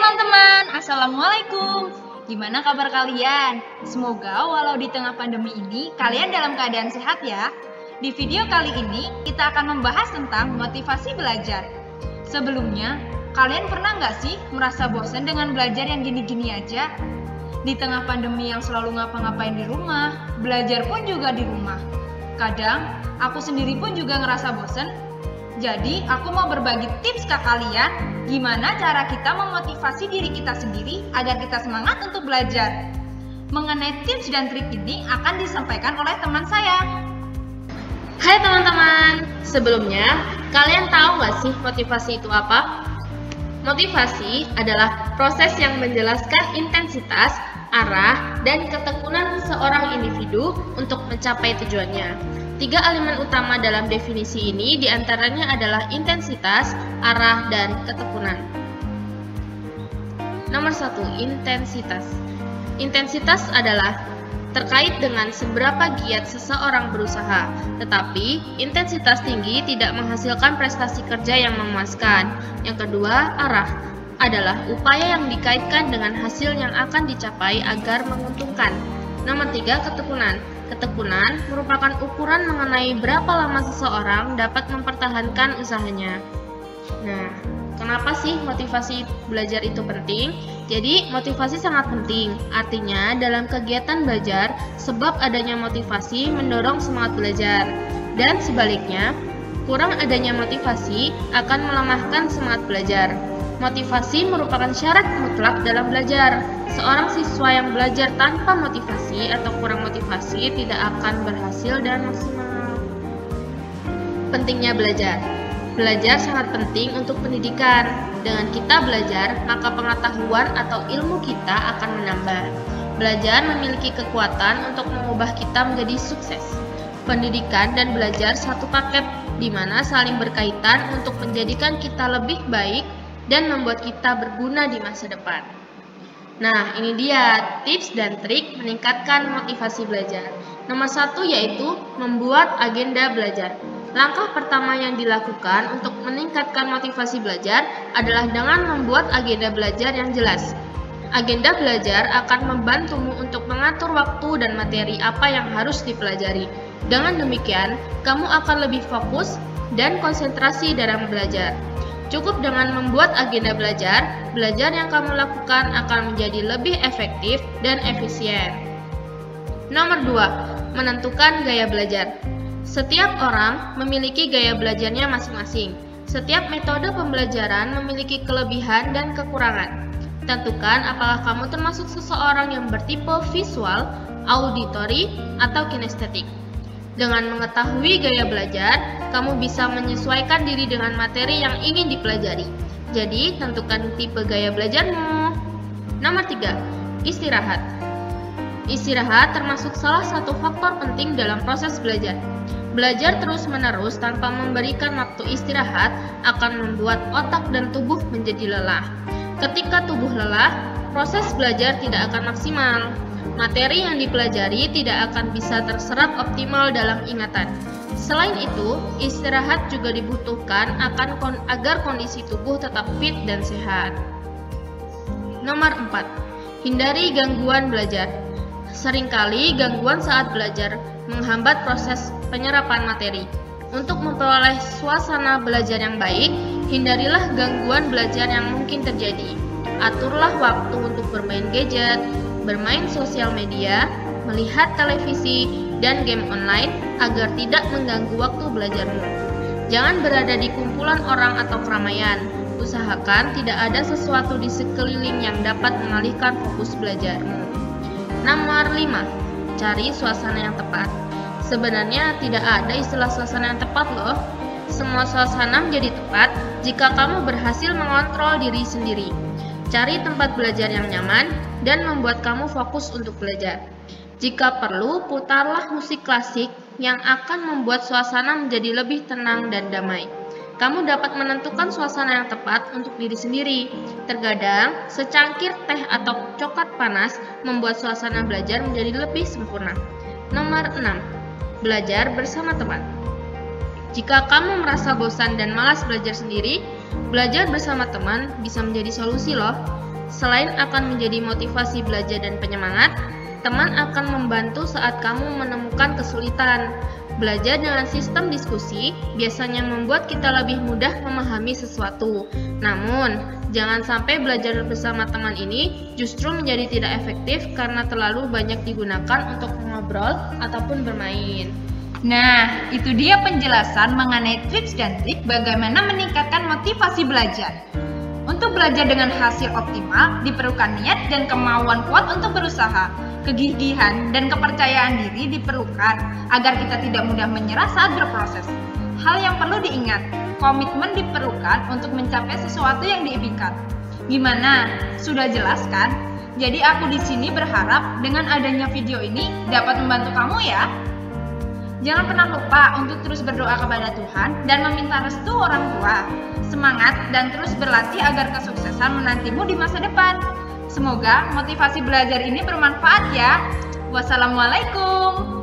teman-teman, Assalamualaikum. Gimana kabar kalian? Semoga walau di tengah pandemi ini, kalian dalam keadaan sehat ya. Di video kali ini, kita akan membahas tentang motivasi belajar. Sebelumnya, kalian pernah nggak sih merasa bosan dengan belajar yang gini-gini aja? Di tengah pandemi yang selalu ngapa-ngapain di rumah, belajar pun juga di rumah. Kadang, aku sendiri pun juga ngerasa bosan. Jadi, aku mau berbagi tips ke kalian gimana cara kita memotivasi diri kita sendiri agar kita semangat untuk belajar. Mengenai tips dan trik ini akan disampaikan oleh teman saya. Hai teman-teman, sebelumnya kalian tahu nggak sih motivasi itu apa? Motivasi adalah proses yang menjelaskan intensitas, arah, dan ketekunan seorang individu untuk mencapai tujuannya. 3 elemen utama dalam definisi ini diantaranya adalah intensitas, arah, dan ketekunan. Nomor 1, intensitas. Intensitas adalah terkait dengan seberapa giat seseorang berusaha, tetapi intensitas tinggi tidak menghasilkan prestasi kerja yang memuaskan. Yang kedua, arah adalah upaya yang dikaitkan dengan hasil yang akan dicapai agar menguntungkan. Nomor 3, ketekunan. Ketekunan merupakan ukuran mengenai berapa lama seseorang dapat mempertahankan usahanya. Nah, kenapa sih motivasi belajar itu penting? Jadi, motivasi sangat penting. Artinya, dalam kegiatan belajar, sebab adanya motivasi mendorong semangat belajar. Dan sebaliknya, kurang adanya motivasi akan melemahkan semangat belajar. Motivasi merupakan syarat mutlak dalam belajar. Seorang siswa yang belajar tanpa motivasi atau kurang motivasi tidak akan berhasil dan maksimal. Pentingnya belajar. Belajar sangat penting untuk pendidikan. Dengan kita belajar, maka pengetahuan atau ilmu kita akan menambah. Belajar memiliki kekuatan untuk mengubah kita menjadi sukses. Pendidikan dan belajar satu paket, di mana saling berkaitan untuk menjadikan kita lebih baik dan membuat kita berguna di masa depan. Nah, ini dia tips dan trik meningkatkan motivasi belajar. Nomor 1 yaitu membuat agenda belajar. Langkah pertama yang dilakukan untuk meningkatkan motivasi belajar adalah dengan membuat agenda belajar yang jelas. Agenda belajar akan membantumu untuk mengatur waktu dan materi apa yang harus dipelajari. Dengan demikian, kamu akan lebih fokus dan konsentrasi dalam belajar. Cukup dengan membuat agenda belajar, belajar yang kamu lakukan akan menjadi lebih efektif dan efisien. Nomor 2, menentukan gaya belajar. Setiap orang memiliki gaya belajarnya masing-masing. Setiap metode pembelajaran memiliki kelebihan dan kekurangan. Tentukan apakah kamu termasuk seseorang yang bertipe visual, auditory, atau kinestetik. Dengan mengetahui gaya belajar, kamu bisa menyesuaikan diri dengan materi yang ingin dipelajari. Jadi, tentukan tipe gaya belajarmu. Nomor 3, istirahat. Istirahat termasuk salah satu faktor penting dalam proses belajar. Belajar terus-menerus tanpa memberikan waktu istirahat akan membuat otak dan tubuh menjadi lelah. Ketika tubuh lelah, proses belajar tidak akan maksimal. Materi yang dipelajari tidak akan bisa terserap optimal dalam ingatan. Selain itu, istirahat juga dibutuhkan agar kondisi tubuh tetap fit dan sehat. Nomor 4, hindari gangguan belajar. Seringkali gangguan saat belajar menghambat proses penyerapan materi. Untuk memperoleh suasana belajar yang baik, hindarilah gangguan belajar yang mungkin terjadi. Aturlah waktu untuk bermain gadget, bermain sosial media, melihat televisi, dan game online agar tidak mengganggu waktu belajarmu. Jangan berada di kumpulan orang atau keramaian. Usahakan tidak ada sesuatu di sekeliling yang dapat mengalihkan fokus belajarmu. Nomor 5, cari suasana yang tepat. Sebenarnya tidak ada istilah suasana yang tepat loh. Semua suasana menjadi tepat jika kamu berhasil mengontrol diri sendiri. Cari tempat belajar yang nyaman dan membuat kamu fokus untuk belajar. Jika perlu, putarlah musik klasik yang akan membuat suasana menjadi lebih tenang dan damai. Kamu dapat menentukan suasana yang tepat untuk diri sendiri. Terkadang, secangkir teh atau coklat panas membuat suasana belajar menjadi lebih sempurna. Nomor 6, belajar bersama teman. Jika kamu merasa bosan dan malas belajar sendiri, belajar bersama teman bisa menjadi solusi loh. Selain akan menjadi motivasi belajar dan penyemangat, teman akan membantu saat kamu menemukan kesulitan. Belajar dengan sistem diskusi biasanya membuat kita lebih mudah memahami sesuatu. Namun, jangan sampai belajar bersama teman ini justru menjadi tidak efektif karena terlalu banyak digunakan untuk mengobrol ataupun bermain. Nah, itu dia penjelasan mengenai tips dan trik bagaimana meningkatkan motivasi belajar. Untuk belajar dengan hasil optimal, diperlukan niat dan kemauan kuat untuk berusaha. Kegigihan dan kepercayaan diri diperlukan agar kita tidak mudah menyerah saat berproses. Hal yang perlu diingat, komitmen diperlukan untuk mencapai sesuatu yang diimpikan. Gimana? Sudah jelas kan? Jadi aku di sini berharap dengan adanya video ini dapat membantu kamu ya. Jangan pernah lupa untuk terus berdoa kepada Tuhan dan meminta restu orang tua. Semangat dan terus berlatih agar kesuksesan menantimu di masa depan. Semoga motivasi belajar ini bermanfaat ya. Wassalamualaikum.